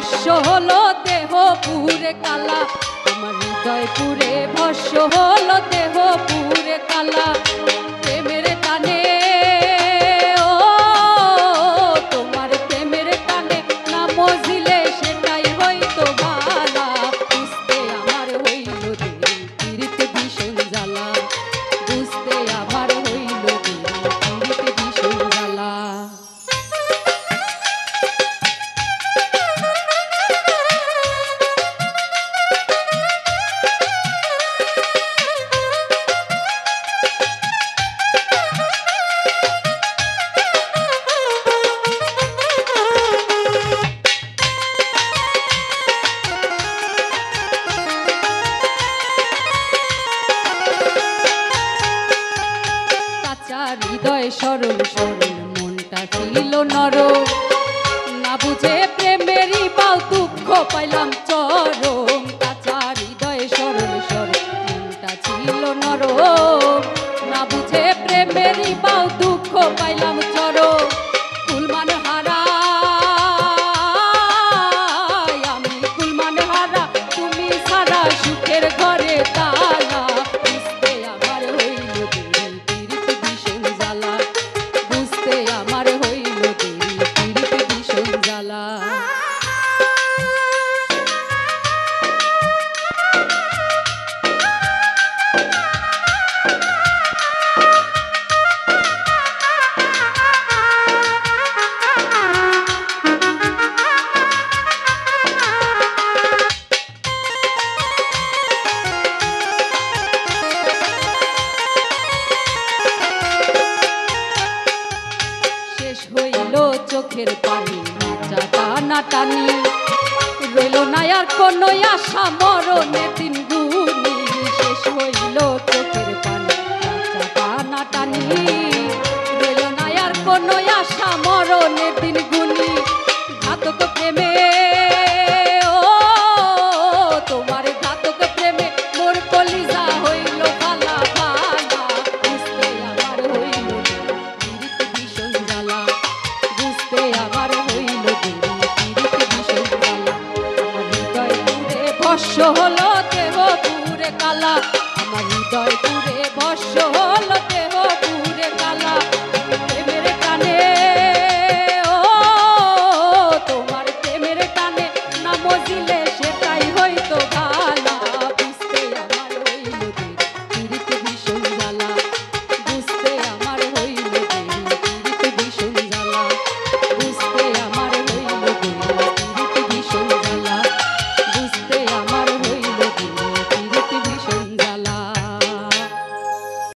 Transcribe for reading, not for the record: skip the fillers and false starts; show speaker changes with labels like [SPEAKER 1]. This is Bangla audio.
[SPEAKER 1] ভস্য হলো দেহ পুরে কালা, আমার হৃদয় পুরে ভস্য হলো দেহ পুরে কালা। প্রেমের টানে ও তোমার প্রেমের টানে না মজিলে সেটাই হয়তো বালা। বুঝতে আমার হইল দেরি পীড়িতে ভীষণ জ্বালা, বুঝতে আমার হইল দেরি পীড়িতে ভীষণ জ্বালা। হৃদয় সরল সরল মনটা ছিল নর, না বুঝে প্রেমেরই পাও দুঃখ পাইলাম চরম। কাঁচা হৃদয় সরল সরল মনটা ছিল নর, না বুঝে প্রেমেরই পাও দুঃখ পাইলাম চরম। কুলমান হারা আমি কুলমান হারা, তুমি সারা সুখের ঘরে তালা। বুঝতে আমার হইল দেরি পীড়িতে ভীষণ জ্বালা, বুঝতে আমার হইল দেরি পীড়িতে ভীষণ জ্বালা। চোখের পানি নাচা টানা টানি, রইল না আর কোনো আশা মরণের দিন গুনি। শেষ হইল চোখের পানি নাচা টানা টানি, রইল না আর কোনো আশা মরণের দিন গুনি। ঘাতক প্রেমে ও তোমার ঘাতক প্রেমে মোর কলিজা হইল ফালা ফালা। বুঝতে আমার হইল পীড়িতে ভীষণ জ্বালা, বুঝতে আমার হইল দেরি পীড়িতে ভীষণ জ্বালা। আমার হৃদয় পুরে ভস্য হলো দেহ পুরে কালা,